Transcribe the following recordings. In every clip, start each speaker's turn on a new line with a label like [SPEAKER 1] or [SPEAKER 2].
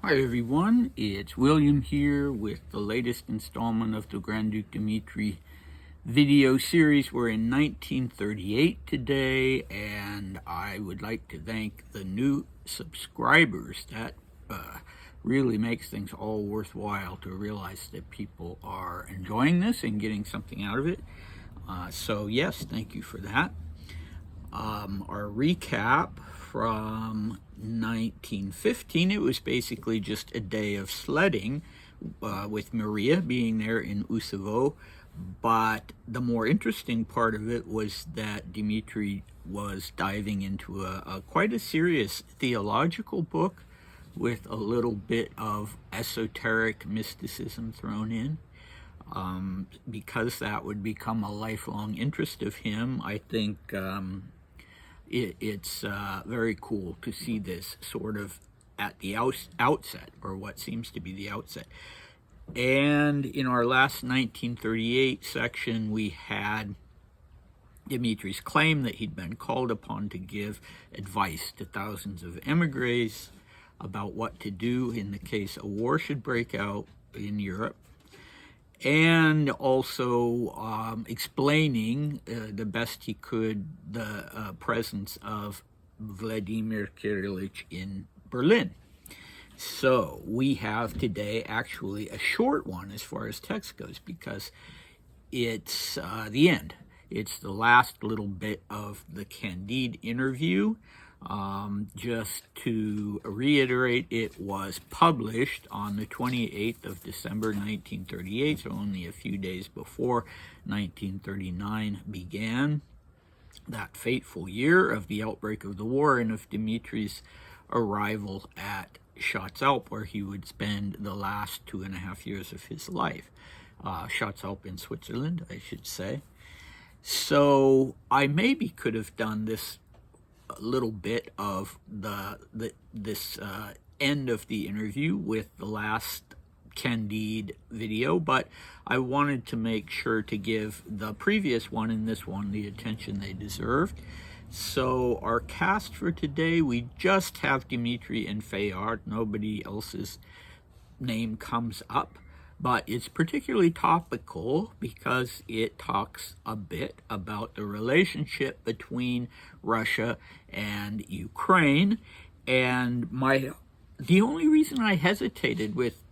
[SPEAKER 1] Hi everyone, it's William here with the latest installment of the Grand Duke Dmitri video series. We're in 1938 today, and I would like to thank the new subscribers. That really makes things all worthwhile to realize that people are enjoying this and getting something out of it. So yes, thank you for that. Our recap from 1915, it was basically just a day of sledding with Maria being there in Usovo. But the more interesting part of it was that Dmitri was diving into quite a serious theological book with a little bit of esoteric mysticism thrown in. Because that would become a lifelong interest of him, I think it's very cool to see this sort of at the outset, or what seems to be the outset. And in our last 1938 section, we had Dmitri's claim that he'd been called upon to give advice to thousands of emigres about what to do in the case a war should break out in Europe, and also explaining the best he could the presence of Vladimir Kirillich in Berlin. So we have today actually a short one as far as text goes, because it's the end. It's the last little bit of the Candide interview. Just to reiterate, it was published on the 28th of December 1938, so only a few days before 1939 began, that fateful year of the outbreak of the war and of Dmitri's arrival at Schatzalp, where he would spend the last 2.5 years of his life. Schatzalp in Switzerland, I should say. So I maybe could have done this a little bit of this end of the interview with the last Candide video, but I wanted to make sure to give the previous one and this one the attention they deserved. So our cast for today, we just have Dmitri and Fayard. Nobody else's name comes up, but it's particularly topical because it talks a bit about the relationship between Russia and Ukraine. And the only reason I hesitated with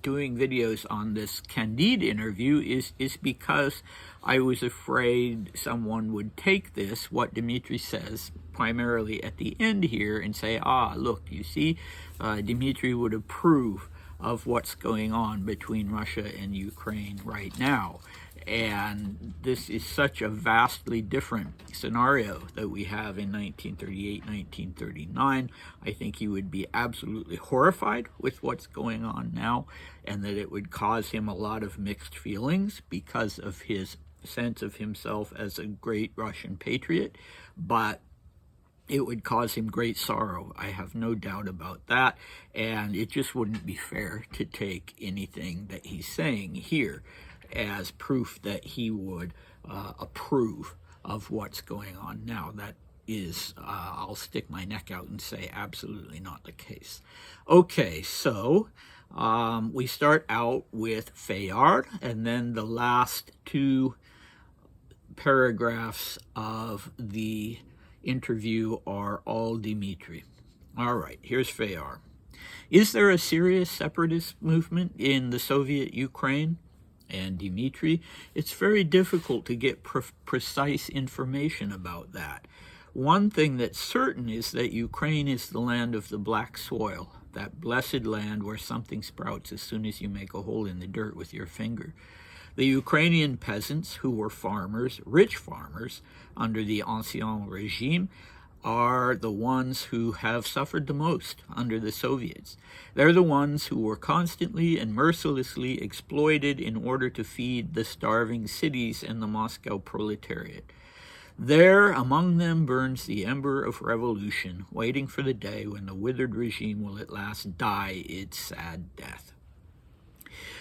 [SPEAKER 1] doing videos on this Candide interview is because I was afraid someone would take this, what Dmitri says, primarily at the end here, and say, look, you see, Dmitri would approve of what's going on between Russia and Ukraine right now. And this is such a vastly different scenario that we have in 1938, 1939. I think he would be absolutely horrified with what's going on now, and that it would cause him a lot of mixed feelings because of his sense of himself as a great Russian patriot. But it would cause him great sorrow. I have no doubt about that. And it just wouldn't be fair to take anything that he's saying here as proof that he would approve of what's going on now. That is, I'll stick my neck out and say, absolutely not the case. Okay, so we start out with Fayard, and then the last two paragraphs of the interview are all Dmitri. All right, here's Fayard. Is there a serious separatist movement in the Soviet Ukraine? And Dmitri, it's very difficult to get precise information about that. One thing that's certain is that Ukraine is the land of the black soil, that blessed land where something sprouts as soon as you make a hole in the dirt with your finger. The Ukrainian peasants, who were farmers, rich farmers, under the Ancien regime, are the ones who have suffered the most under the Soviets. They're the ones who were constantly and mercilessly exploited in order to feed the starving cities and the Moscow proletariat. There, among them, burns the ember of revolution, waiting for the day when the withered regime will at last die its sad death.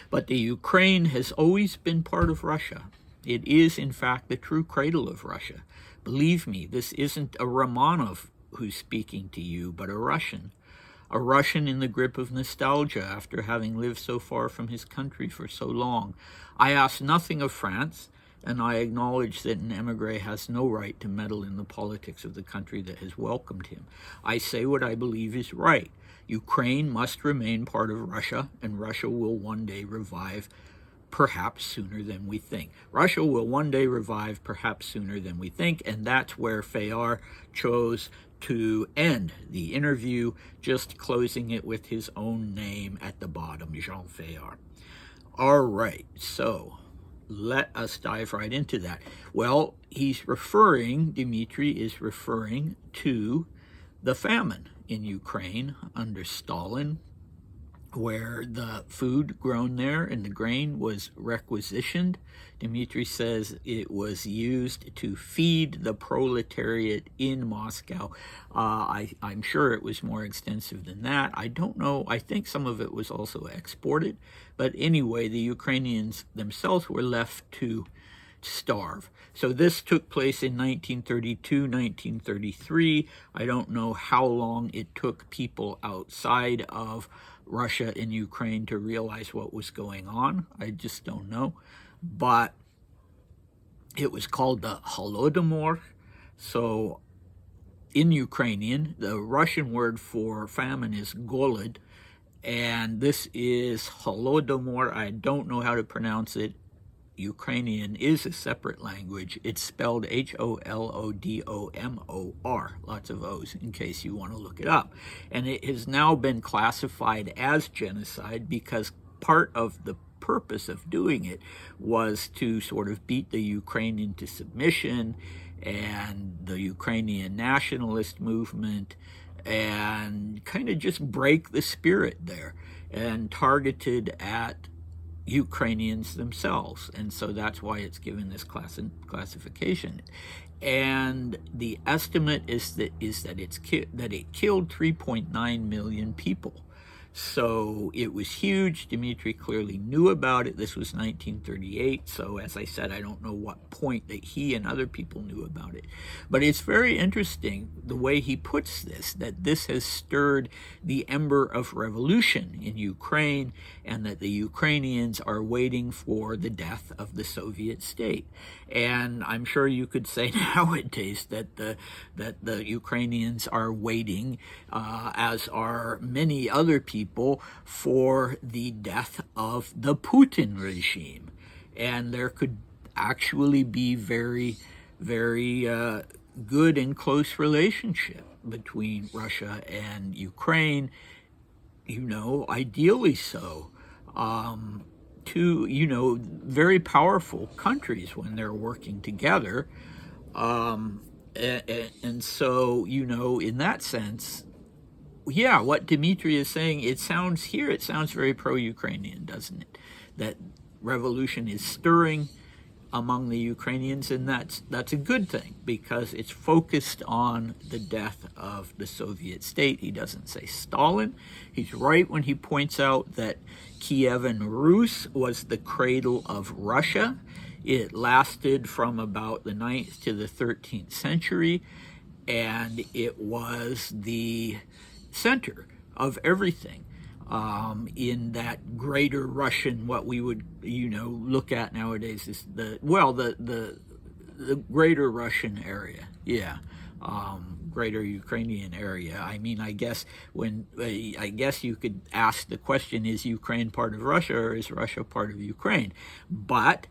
[SPEAKER 1] But the Ukraine has always been part of Russia. It is, in fact, the true cradle of Russia. Believe me, this isn't a Romanov who's speaking to you, but a Russian. a Russian in the grip of nostalgia after having lived so far from his country for so long. I ask nothing of France, and I acknowledge that an emigre has no right to meddle in the politics of the country that has welcomed him. I say what I believe is right. Ukraine must remain part of Russia, and Russia will one day revive, perhaps sooner than we think. Russia will one day revive, perhaps sooner than we think, and that's where Fayard chose to end the interview, just closing it with his own name at the bottom, Jean Fayard. All right, so let us dive right into that. Well, Dmitri is referring to the famine in Ukraine under Stalin, where the food grown there and the grain was requisitioned. Dmitri says it was used to feed the proletariat in Moscow. I'm sure it was more extensive than that. I don't know. I think some of it was also exported. But anyway, the Ukrainians themselves were left to starve. So this took place in 1932, 1933. I don't know how long it took people outside of Russia and Ukraine to realize what was going on. I just don't know. But it was called the Holodomor. So in Ukrainian, the Russian word for famine is golod, and this is Holodomor. I don't know how to pronounce it. Ukrainian is a separate language. It's spelled Holodomor, lots of O's in case you want to look it up. And it has now been classified as genocide because part of the purpose of doing it was to sort of beat the Ukraine into submission and the Ukrainian nationalist movement and kind of just break the spirit there, and targeted at Ukrainians themselves, and so that's why it's given this classification. And the estimate is that it killed 3.9 million people. So it was huge. Dmitri clearly knew about it. This was 1938. So as I said, I don't know what point that he and other people knew about it. But it's very interesting the way he puts this, that this has stirred the ember of revolution in Ukraine, and that the Ukrainians are waiting for the death of the Soviet state. And I'm sure you could say nowadays that the Ukrainians are waiting, as are many other people, for the death of the Putin regime. And there could actually be very, very good and close relationship between Russia and Ukraine, ideally so. Two, very powerful countries when they're working together. And so, in that sense, yeah, what Dmitri is saying, it sounds very pro-Ukrainian, doesn't it? That revolution is stirring among the Ukrainians, and that's a good thing because it's focused on the death of the Soviet state. He doesn't say Stalin. He's right when he points out that Kievan Rus was the cradle of Russia. It lasted from about the 9th to the 13th century, and it was the center of everything in that greater Russian, what we would look at nowadays is the greater Russian area, greater Ukrainian area. I mean, I guess you could ask the question: is Ukraine part of Russia, or is Russia part of Ukraine? But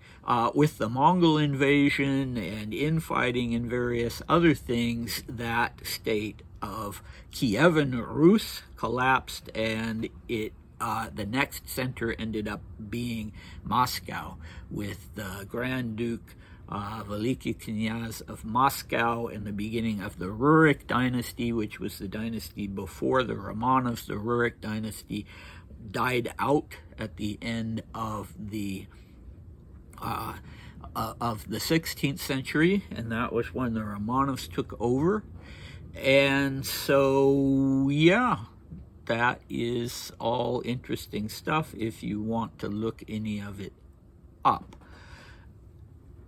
[SPEAKER 1] with the Mongol invasion and infighting and various other things, that state of Kievan Rus collapsed, and the next center ended up being Moscow, with the Grand Duke Veliki Knyaz of Moscow and the beginning of the Rurik dynasty, which was the dynasty before the Romanovs. The Rurik dynasty died out at the end of the 16th century, and that was when the Romanovs took over. And so, that is all interesting stuff if you want to look any of it up.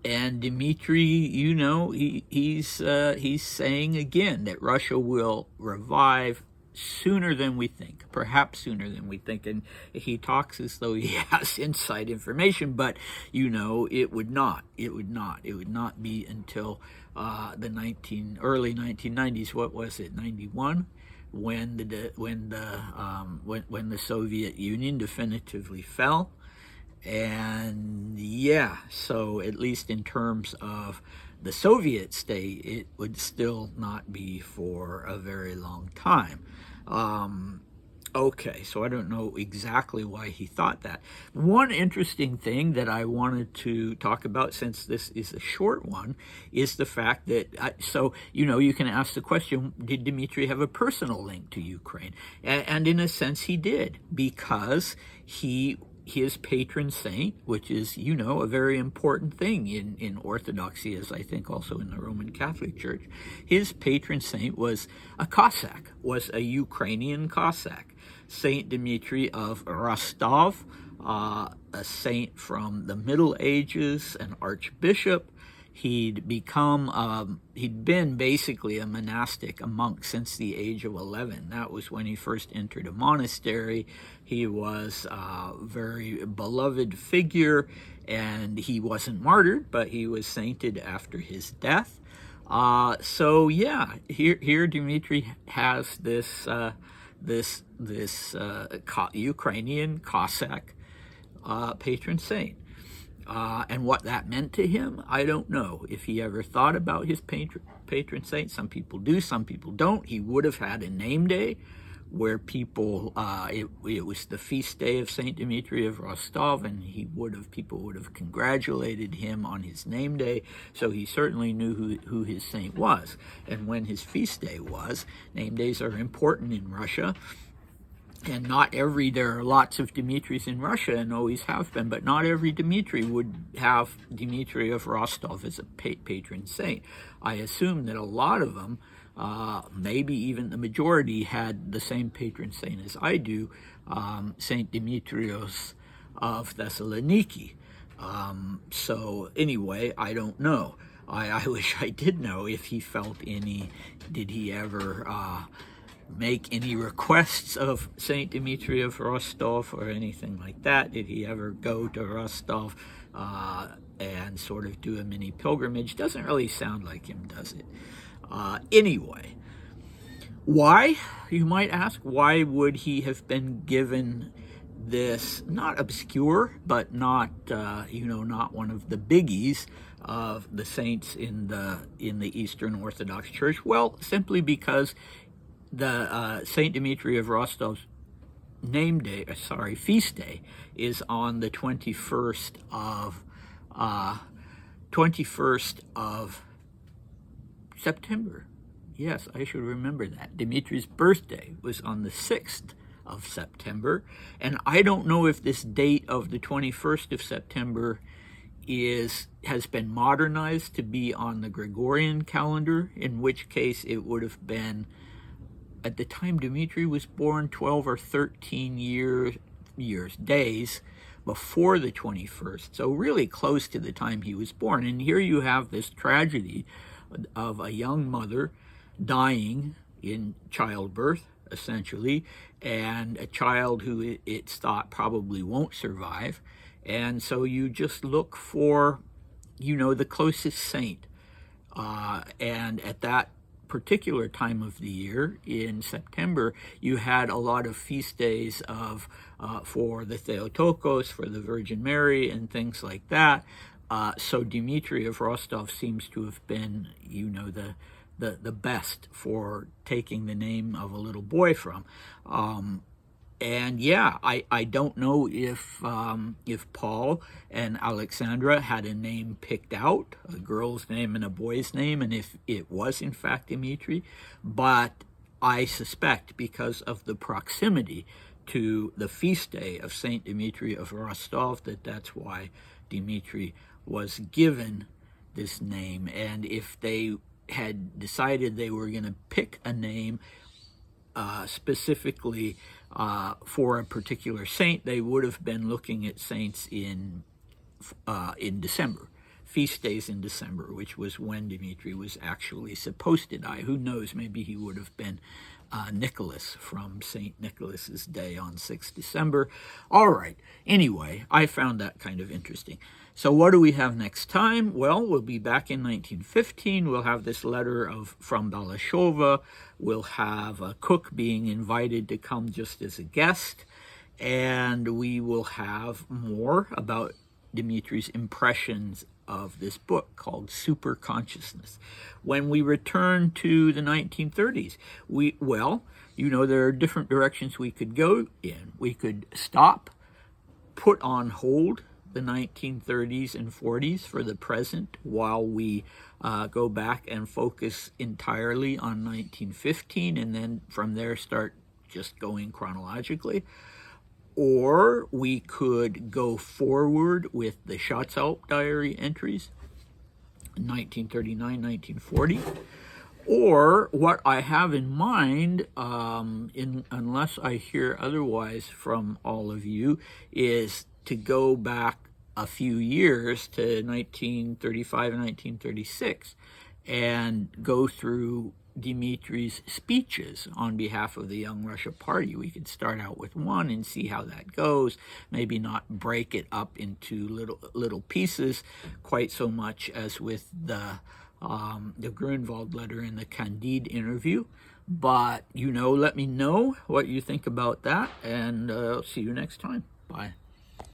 [SPEAKER 1] And Dmitri, he's saying again that Russia will revive sooner than we think, perhaps sooner than we think. And he talks as though he has inside information, but it would not be until the early 1990s. What was it, 91, when the Soviet Union definitively fell. And yeah, so at least in terms of the Soviet state, it would still not be for a very long time. Okay, so I don't know exactly why he thought that. One interesting thing that I wanted to talk about, since this is a short one, is the fact that, you can ask the question, did Dmitri have a personal link to Ukraine? And in a sense he did, because his patron saint, which is, a very important thing in Orthodoxy, as I think also in the Roman Catholic Church, his patron saint was a Cossack, was a Ukrainian Cossack, Saint Dmitri of Rostov, a saint from the Middle Ages, an archbishop. He'd been basically a monk since the age of 11. That was when he first entered a monastery. He was a very beloved figure, and he wasn't martyred, but he was sainted after his death. Here Dmitri has this Ukrainian Cossack patron saint. And what that meant to him, I don't know. If he ever thought about his patron saint, some people do, some people don't. He would have had a name day where people, it was the feast day of Saint Dmitri of Rostov, and people would have congratulated him on his name day. So he certainly knew who his saint was. And when his feast day was, name days are important in Russia. And there are lots of Dmitris in Russia and always have been, but not every Dmitri would have Dmitri of Rostov as a patron saint. I assume that a lot of them, maybe even the majority, had the same patron saint as I do, Saint Demetrios of Thessaloniki. So anyway, I don't know. I wish I did know if he felt did he ever make any requests of Saint Dmitri of Rostov or anything like that? Did he ever go to Rostov and sort of do a mini pilgrimage? Doesn't really sound like him, does it? Anyway, why, you might ask, why would he have been given this, not obscure, but not not one of the biggies of the saints in the Eastern Orthodox Church? Well, simply because the Saint Dmitri of Rostov's feast day is on the 21st of September. Yes, I should remember that. Dmitri's birthday was on the 6th of September, and I don't know if this date of the 21st of September has been modernized to be on the Gregorian calendar, in which case it would have been, at the time Dmitri was born, 12 or 13 days before the 21st, so really close to the time he was born. And here you have this tragedy of a young mother dying in childbirth, essentially, and a child who it's thought probably won't survive. And so you just look for, the closest saint. And at that particular time of the year, in September, you had a lot of feast days for the Theotokos, for the Virgin Mary, and things like that. So Dmitri of Rostov seems to have been, the best for taking the name of a little boy from. And yeah, I don't know if Paul and Alexandra had a name picked out, a girl's name and a boy's name, and if it was in fact Dmitri, but I suspect because of the proximity to the feast day of Saint Dmitri of Rostov that's why Dmitri was given this name. And if they had decided they were going to pick a name specifically for a particular saint, they would have been looking at saints in December, feast days in December, which was when Dmitri was actually supposed to die. Who knows? Maybe he would have been Nicholas from St. Nicholas's Day on 6 December. All right. Anyway, I found that kind of interesting. So what do we have next time? Well, we'll be back in 1915. We'll have this letter from Balashova. We'll have a cook being invited to come just as a guest. And we will have more about Dmitri's impressions of this book called Super Consciousness. When we return to the 1930s, there are different directions we could go in. We could stop, put on hold the 1930s and 40s for the present while we go back and focus entirely on 1915, and then from there start just going chronologically. Or we could go forward with the Schatzalp diary entries, 1939, 1940. Or what I have in mind, unless I hear otherwise from all of you, is to go back a few years to 1935 and 1936 and go through Dmitri's speeches on behalf of the Young Russia Party. We could start out with one and see how that goes, maybe not break it up into little pieces quite so much as with the Grunwald letter and the Candide interview. But, let me know what you think about that, and I'll see you next time. Bye.